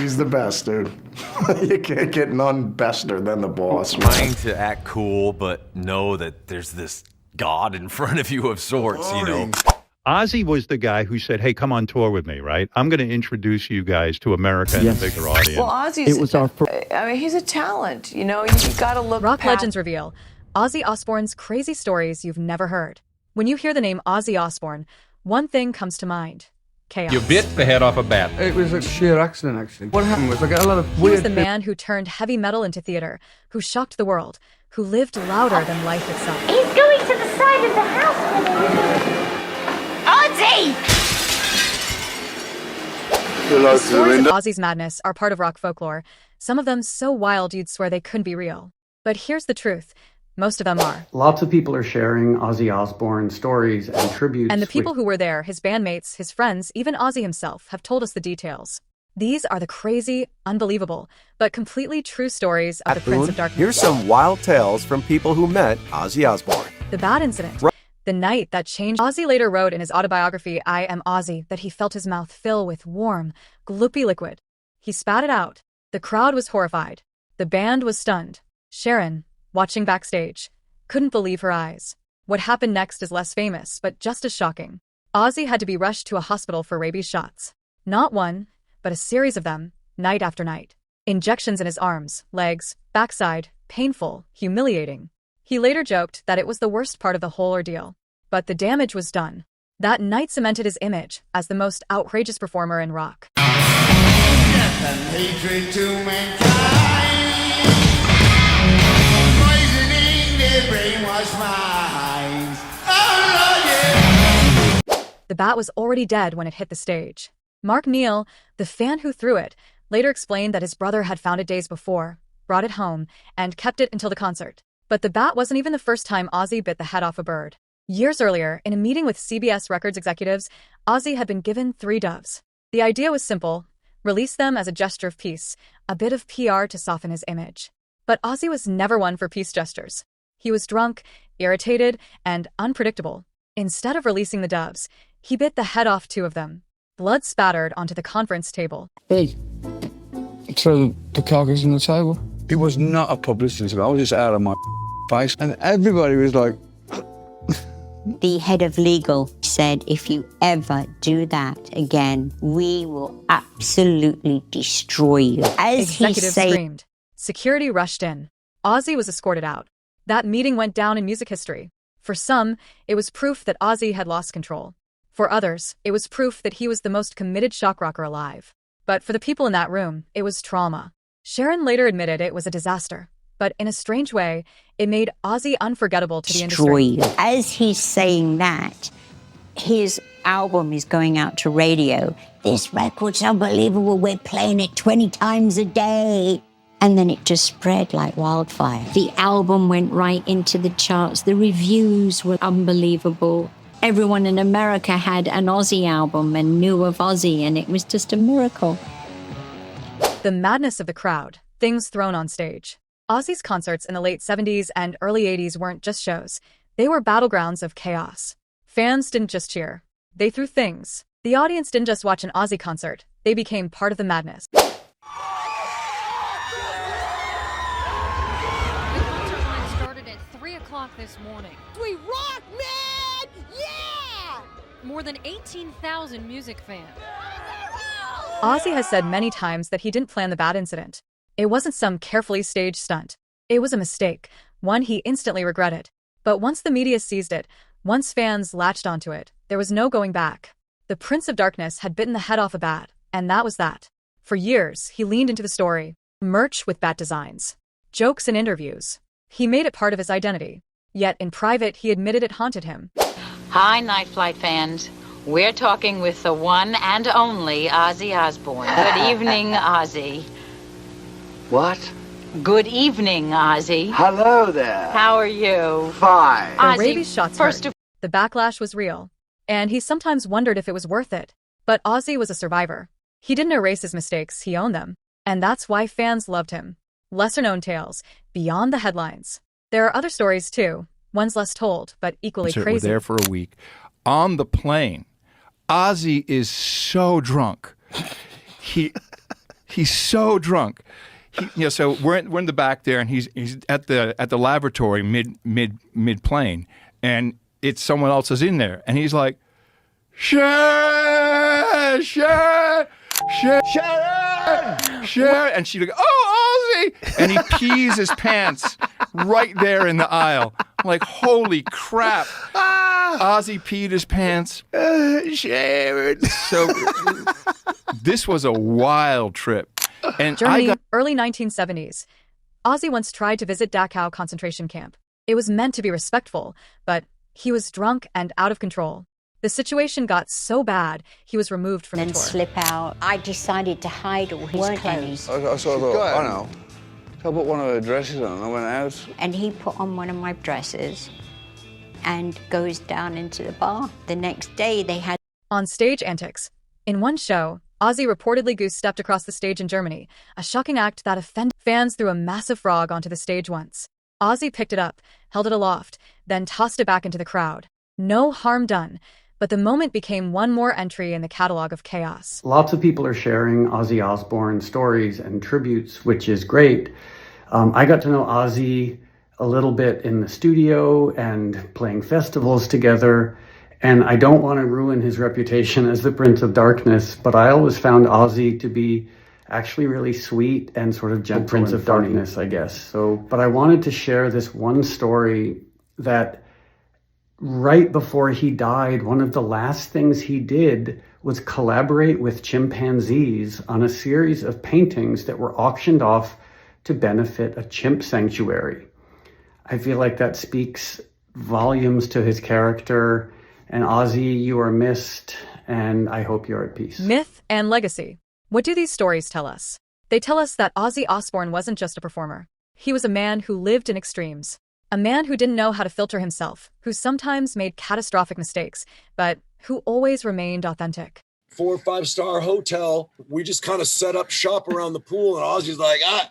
He's the best, dude. You can't get none bester than the boss, man. Trying to act cool, but know that there's this god in front of you of sorts, you know. Ozzy was the guy who said, hey, come on tour with me, right? I'm going to introduce you guys to America and a bigger audience. Well, Ozzy's, I mean, he's a talent, you know, you got to look Rock past... legends reveal Ozzy Osbourne's crazy stories you've never heard. When you hear the name Ozzy Osbourne, one thing comes to mind. Chaos. You bit the head off a bat. It was a sheer accident, actually. What happened was I got a lot of He weird... was the man who turned heavy metal into theater, who shocked the world, who lived louder than life itself. He's going to the side of the house with him. Ozzy! The stories of Ozzy's madness are part of rock folklore, some of them so wild you'd swear they couldn't be real. But here's the truth. Most of them are. Lots of people are sharing Ozzy Osbourne stories and tributes. And the people who were there, his bandmates, his friends, even Ozzy himself, have told us the details. These are the crazy, unbelievable, but completely true stories of the Prince of Darkness. Here's some wild tales from people who met Ozzy Osbourne. The bad incident. The night that changed. Ozzy later wrote in his autobiography, I Am Ozzy, that he felt his mouth fill with warm, gloopy liquid. He spat it out. The crowd was horrified. The band was stunned. Sharon, watching backstage, couldn't believe her eyes. What happened next is less famous, but just as shocking. Ozzy had to be rushed to a hospital for rabies shots. Not one, but a series of them, night after night. Injections in his arms, legs, backside, painful, humiliating. He later joked that it was the worst part of the whole ordeal. But the damage was done. That night cemented his image as the most outrageous performer in rock. Hatred to mankind. The bat was already dead when it hit the stage. Mark Neal, the fan who threw it, later explained that his brother had found it days before, brought it home, and kept it until the concert. But the bat wasn't even the first time Ozzy bit the head off a bird. Years earlier, in a meeting with CBS Records executives, Ozzy had been given 3 doves. The idea was simple: release them as a gesture of peace, a bit of PR to soften his image. But Ozzy was never one for peace gestures. He was drunk, irritated, and unpredictable. Instead of releasing the doves, he bit the head off 2 of them. Blood spattered onto the conference table. Hey, throw the carcass on the table. It was not a publicity. I was just out of my face. And everybody was like... The head of legal said, if you ever do that again, we will absolutely destroy you. As Executives screamed. Security rushed in. Ozzy was escorted out. That meeting went down in music history. For some, it was proof that Ozzy had lost control. For others, it was proof that he was the most committed shock rocker alive. But for the people in that room, it was trauma. Sharon later admitted it was a disaster. But in a strange way, it made Ozzy unforgettable to the industry. As he's saying that, his album is going out to radio. This record's unbelievable. We're playing it 20 times a day. And then it just spread like wildfire. The album went right into the charts. The reviews were unbelievable. Everyone in America had an Ozzy album and knew of Ozzy, and it was just a miracle. The madness of the crowd, things thrown on stage. Ozzy's concerts in the late 70s and early 80s weren't just shows. They were battlegrounds of chaos. Fans didn't just cheer. They threw things. The audience didn't just watch an Ozzy concert. They became part of the madness. This morning. We rock, man! Yeah! More than 18,000 music fans. Ozzy has said many times that he didn't plan the bad incident. It wasn't some carefully staged stunt. It was a mistake, one he instantly regretted. But once the media seized it, once fans latched onto it, there was no going back. The Prince of Darkness had bitten the head off a bat, and that was that. For years, he leaned into the story. Merch with bat designs. Jokes in interviews. He made it part of his identity. Yet in private, he admitted it haunted him. Hi, Night Flight fans. We're talking with the one and only Ozzy Osbourne. Good evening, Ozzy. What? Good evening, Ozzy. Hello there. How are you? Fine. The rabies shots hurt. The backlash was real. And he sometimes wondered if it was worth it. But Ozzy was a survivor. He didn't erase his mistakes, he owned them. And that's why fans loved him. Lesser-known tales, beyond the headlines. There are other stories, too. Ones less told, but equally crazy. We're there for a week. On the plane, Ozzy is so drunk. He's so drunk. So we're in the back there, and he's at the lavatory mid plane, and it's someone else is in there, and he's like, Sharon, and she's like, oh, Ozzy, and he pees his pants right there in the aisle. I'm like, holy crap. Ozzy peed his pants. Sharon. So this was a wild trip. And Germany, early 1970s. Ozzy once tried to visit Dachau concentration camp. It was meant to be respectful, but he was drunk and out of control. The situation got so bad, he was removed from the tour. Slip out. I decided to hide all his clothes. I sort of thought, I know. So I put one of her dresses on and I went out. And he put on one of my dresses and goes down into the bar. The next day they had... On stage antics. In one show, Ozzy reportedly goose-stepped across the stage in Germany, a shocking act that offended fans. Threw a massive frog onto the stage once. Ozzy picked it up, held it aloft, then tossed it back into the crowd. No harm done, but the moment became one more entry in the catalog of chaos. Lots of people are sharing Ozzy Osbourne stories and tributes, which is great. I got to know Ozzy a little bit in the studio and playing festivals together, and I don't want to ruin his reputation as the Prince of Darkness, but I always found Ozzy to be actually really sweet and sort of gentle. The Prince of Darkness, I guess. But I wanted to share this one story that right before he died, one of the last things he did was collaborate with chimpanzees on a series of paintings that were auctioned off to benefit a chimp sanctuary. I feel like that speaks volumes to his character. And Ozzy, you are missed, and I hope you're at peace. Myth and legacy. What do these stories tell us? They tell us that Ozzy Osbourne wasn't just a performer. He was a man who lived in extremes. A man who didn't know how to filter himself, who sometimes made catastrophic mistakes, but who always remained authentic. 4 or 5 star hotel. We just kind of set up shop around the pool, and Ozzy's like, I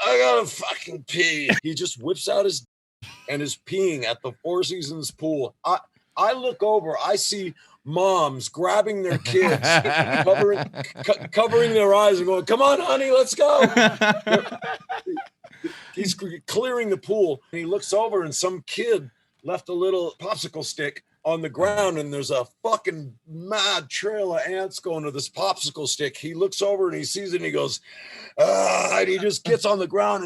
gotta fucking pee. He just whips out his and is peeing at the Four Seasons pool. I look over, I see moms grabbing their kids, covering their eyes and going, come on, honey, let's go. He's clearing the pool, and he looks over, and some kid left a little popsicle stick on the ground, and there's a fucking mad trail of ants going to this popsicle stick. He looks over, and he sees it, and he goes, and he just gets on the ground,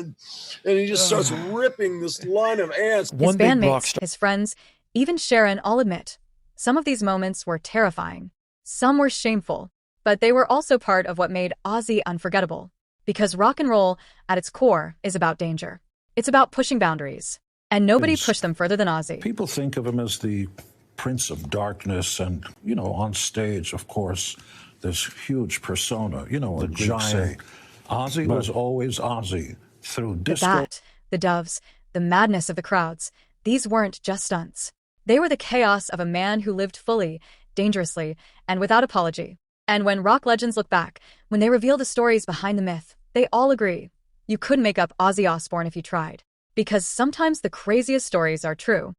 and he just starts ripping this line of ants. His bandmates, his friends, even Sharon all admit, some of these moments were terrifying. Some were shameful, but they were also part of what made Ozzy unforgettable. Because rock and roll, at its core, is about danger. It's about pushing boundaries. And nobody pushed them further than Ozzy. People think of him as the Prince of Darkness, and, on stage, of course, this huge persona, a giant. Ozzy was always Ozzy. Through disco. The bat, the doves, the madness of the crowds, these weren't just stunts. They were the chaos of a man who lived fully, dangerously, and without apology. And when rock legends look back, when they reveal the stories behind the myth, they all agree. You could make up Ozzy Osbourne if you tried. Because sometimes the craziest stories are true.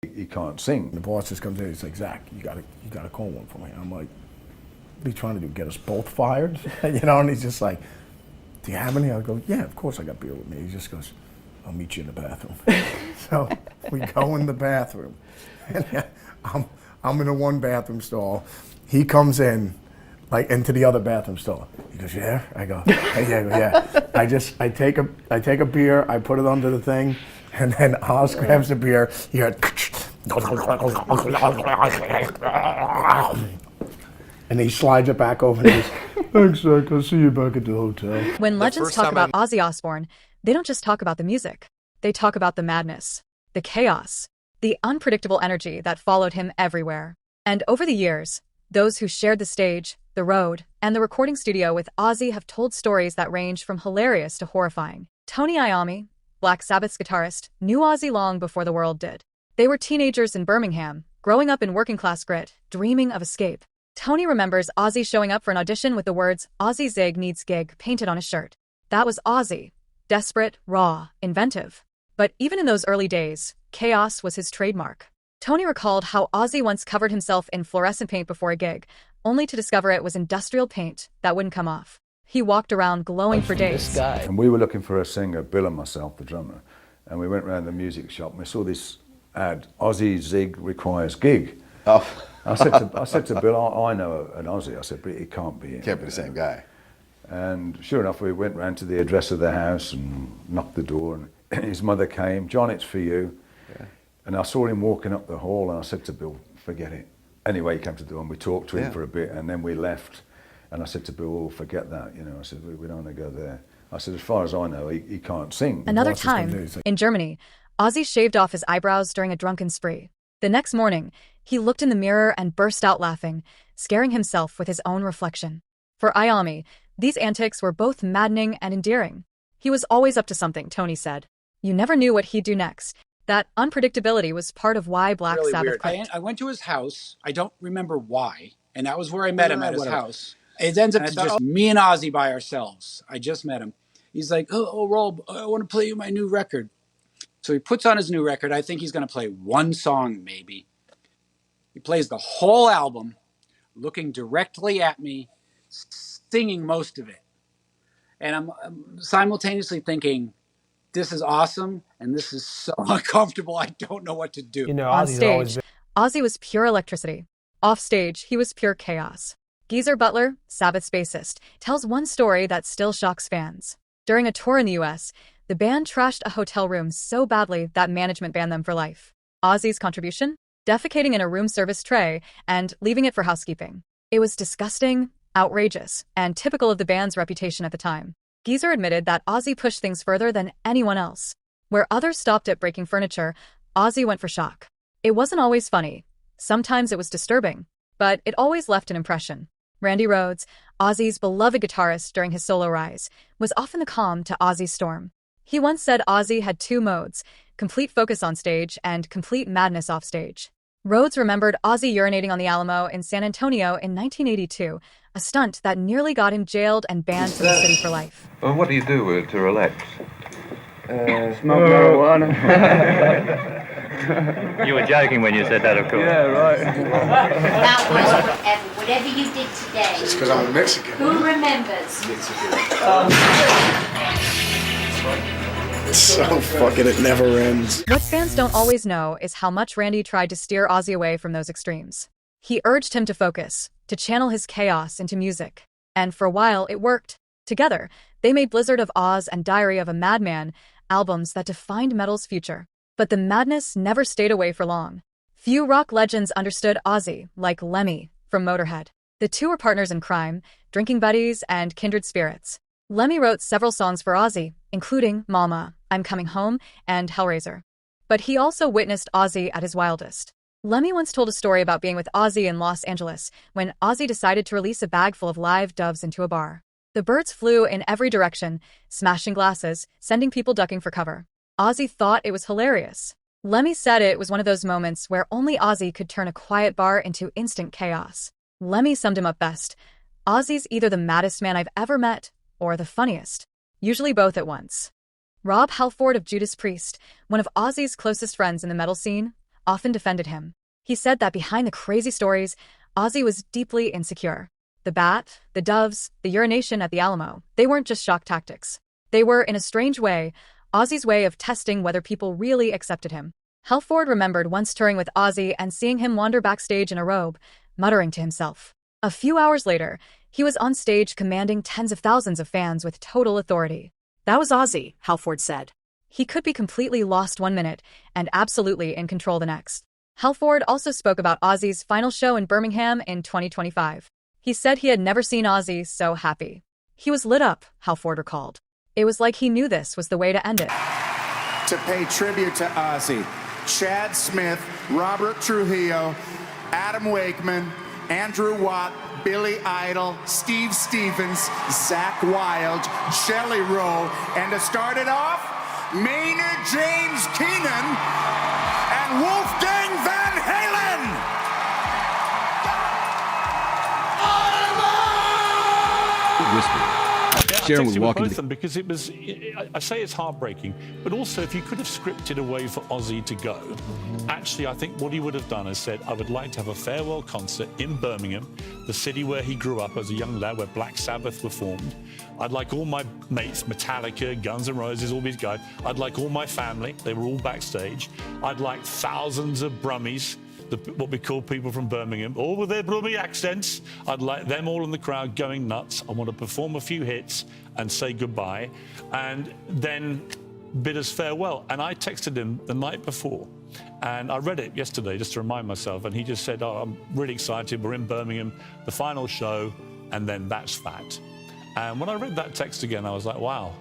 He can't sing. The boss just comes in and he's like, Zach, you gotta call one for me. I'm like, what are you trying to do, get us both fired? And he's just like, do you have any? I go, yeah, of course I got beer with me. He just goes, I'll meet you in the bathroom. So we go in the bathroom. And I'm in a one bathroom stall. He comes in, like into the other bathroom stall. He goes, yeah? I go, yeah. I take a beer, I put it under the thing, and then Oz grabs the beer. He heard, and he slides it back over and he goes, thanks, Zach, I'll see you back at the hotel. When legends talk about Ozzy Osbourne, they don't just talk about the music. They talk about the madness, the chaos, the unpredictable energy that followed him everywhere. And over the years, those who shared the stage, the road, and the recording studio with Ozzy have told stories that range from hilarious to horrifying. Tony Iommi, Black Sabbath's guitarist, knew Ozzy long before the world did. They were teenagers in Birmingham, growing up in working-class grit, dreaming of escape. Tony remembers Ozzy showing up for an audition with the words, Ozzy Zig needs gig, painted on his shirt. That was Ozzy. Desperate, raw, inventive. But even in those early days, chaos was his trademark. Tony recalled how Ozzy once covered himself in fluorescent paint before a gig, only to discover it was industrial paint that wouldn't come off. He walked around glowing for days. And we were looking for a singer, Bill and myself, the drummer, and we went around the music shop and we saw this ad, Ozzy Zig requires gig. Oh. I said to Bill, I know an Ozzy. I said, but it can't be him. Can't be the same guy. And sure enough, we went round to the address of the house and knocked the door, and his mother came. John, it's for you. Yeah. And I saw him walking up the hall, and I said to Bill, forget it. Anyway, he came to the door, and we talked to him for a bit, and then we left. And I said to Bill, oh, forget that. You know, I said, we don't want to go there. I said, as far as I know, he can't sing. Another time, in Germany, Ozzy shaved off his eyebrows during a drunken spree. The next morning, he looked in the mirror and burst out laughing, scaring himself with his own reflection. For Iommi, these antics were both maddening and endearing. He was always up to something, Tony said. You never knew what he'd do next. That unpredictability was part of why Black Sabbath quit. I went to his house. I don't remember why. And that was where I met him, at his house. It ends up to just me and Ozzy by ourselves. I just met him. He's like, oh, Rob, I want to play you my new record. So he puts on his new record. I think he's going to play one song, maybe. He plays the whole album, looking directly at me, singing most of it. And I'm simultaneously thinking, this is awesome, and this is so uncomfortable, I don't know what to do. You know, on stage, Ozzy was pure electricity. Off stage, he was pure chaos. Geezer Butler, Sabbath's bassist, tells one story that still shocks fans. During a tour in the US, the band trashed a hotel room so badly that management banned them for life. Ozzy's contribution? Defecating in a room service tray and leaving it for housekeeping. It was disgusting, outrageous, and typical of the band's reputation at the time. Geezer admitted that Ozzy pushed things further than anyone else. Where others stopped at breaking furniture, Ozzy went for shock. It wasn't always funny. Sometimes it was disturbing, but it always left an impression. Randy Rhoads, Ozzy's beloved guitarist during his solo rise, was often the calm to Ozzy's storm. He once said Ozzy had two modes, complete focus on stage and complete madness off stage. Rhoads remembered Ozzy urinating on the Alamo in San Antonio in 1982, a stunt that nearly got him jailed and banned from the city for life. Well, what do you do to relax? Smoke marijuana. You were joking when you said that, of course. Yeah, right. That was whatever you did today. Just because I'm a Mexican. Who remembers? It's so fucking, it never ends. What fans don't always know is how much Randy tried to steer Ozzy away from those extremes. He urged him to focus, to channel his chaos into music. And for a while, it worked. Together, they made Blizzard of Oz and Diary of a Madman albums that defined metal's future. But the madness never stayed away for long. Few rock legends understood Ozzy, like Lemmy from Motorhead. The two were partners in crime, drinking buddies, and kindred spirits. Lemmy wrote several songs for Ozzy, including Mama, I'm Coming Home, and Hellraiser. But he also witnessed Ozzy at his wildest. Lemmy once told a story about being with Ozzy in Los Angeles when Ozzy decided to release a bag full of live doves into a bar. The birds flew in every direction, smashing glasses, sending people ducking for cover. Ozzy thought it was hilarious. Lemmy said it was one of those moments where only Ozzy could turn a quiet bar into instant chaos. Lemmy summed him up best. Ozzy's either the maddest man I've ever met, or the funniest. Usually both at once. Rob Halford of Judas Priest, one of Ozzy's closest friends in the metal scene, often defended him. He said that behind the crazy stories, Ozzy was deeply insecure. The bat, the doves, the urination at the Alamo, they weren't just shock tactics. They were, in a strange way, Ozzy's way of testing whether people really accepted him. Halford remembered once touring with Ozzy and seeing him wander backstage in a robe, muttering to himself. A few hours later, he was on stage commanding tens of thousands of fans with total authority. That was Ozzy, Halford said. He could be completely lost one minute and absolutely in control the next. Halford also spoke about Ozzy's final show in Birmingham in 2025. He said he had never seen Ozzy so happy. He was lit up, Halford recalled. It was like he knew this was the way to end it. To pay tribute to Ozzy, Chad Smith, Robert Trujillo, Adam Wakeman, Andrew Watt, Billy Idol, Steve Stevens, Zach Wilde, Shelley Rowe, and to start it off, Maynard James Keenan and Wolfgang Van Halen. Whisper. Sharon would walk both into of them because it was, I say it's heartbreaking, but also if you could have scripted a way for Ozzy to go, actually I think what he would have done is said, I would like to have a farewell concert in Birmingham, the city where he grew up as a young lad, where Black Sabbath were formed. I'd like all my mates, Metallica, Guns N' Roses, all these guys. I'd like all my family. They were all backstage. I'd like thousands of Brummies, what we call people from Birmingham, all with their Brummie accents. I'd like them all in the crowd going nuts. I want to perform a few hits and say goodbye, and then bid us farewell. And I texted him the night before, and I read it yesterday just to remind myself, and he just said, oh, I'm really excited. We're in Birmingham, the final show, and then that's that. And when I read that text again, I was like, wow.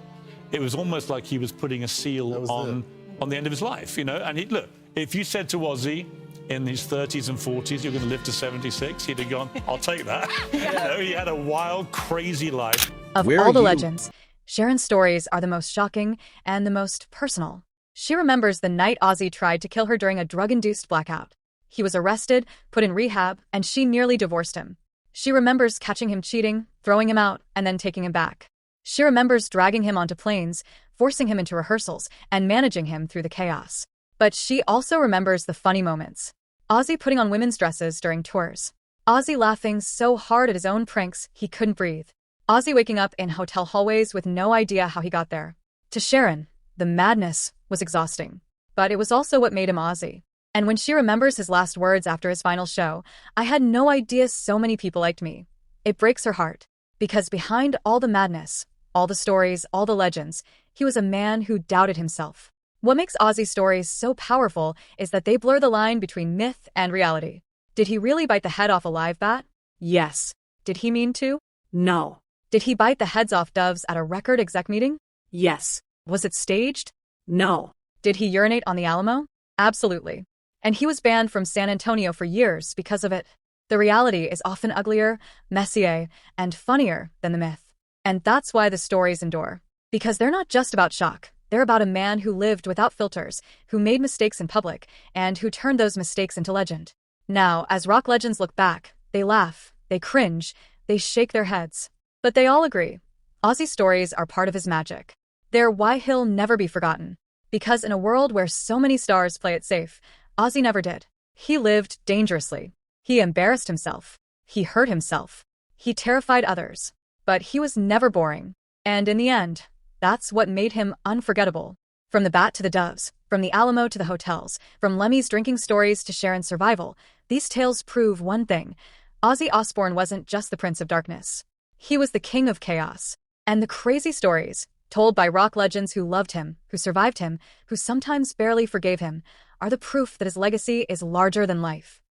It was almost like he was putting a seal on the end of his life, you know? And look, if you said to Ozzy in his 30s and 40s, you're going to live to 76, he'd have gone, I'll take that. You know, he had a wild, crazy life. Of all the legends, Sharon's stories are the most shocking and the most personal. She remembers the night Ozzy tried to kill her during a drug-induced blackout. He was arrested, put in rehab, and she nearly divorced him. She remembers catching him cheating, throwing him out, and then taking him back. She remembers dragging him onto planes, forcing him into rehearsals, and managing him through the chaos. But she also remembers the funny moments. Ozzy putting on women's dresses during tours. Ozzy laughing so hard at his own pranks he couldn't breathe. Ozzy waking up in hotel hallways with no idea how he got there. To Sharon, the madness was exhausting. But it was also what made him Ozzy. And when she remembers his last words after his final show, I had no idea so many people liked me. It breaks her heart. Because behind all the madness, all the stories, all the legends, he was a man who doubted himself. What makes Ozzy's stories so powerful is that they blur the line between myth and reality. Did he really bite the head off a live bat? Yes. Did he mean to? No. Did he bite the heads off doves at a record exec meeting? Yes. Was it staged? No. Did he urinate on the Alamo? Absolutely. And he was banned from San Antonio for years because of it. The reality is often uglier, messier, and funnier than the myth. And that's why the stories endure. Because they're not just about shock. They're about a man who lived without filters, who made mistakes in public, and who turned those mistakes into legend. Now, as rock legends look back, they laugh, they cringe, they shake their heads. But they all agree. Ozzy's stories are part of his magic. They're why he'll never be forgotten. Because in a world where so many stars play it safe, Ozzy never did. He lived dangerously. He embarrassed himself. He hurt himself. He terrified others. But he was never boring. And in the end, that's what made him unforgettable. From the bat to the doves, from the Alamo to the hotels, from Lemmy's drinking stories to Sharon's survival, these tales prove one thing. Ozzy Osbourne wasn't just the Prince of Darkness. He was the King of Chaos. And the crazy stories, told by rock legends who loved him, who survived him, who sometimes barely forgave him, are the proof that his legacy is larger than life.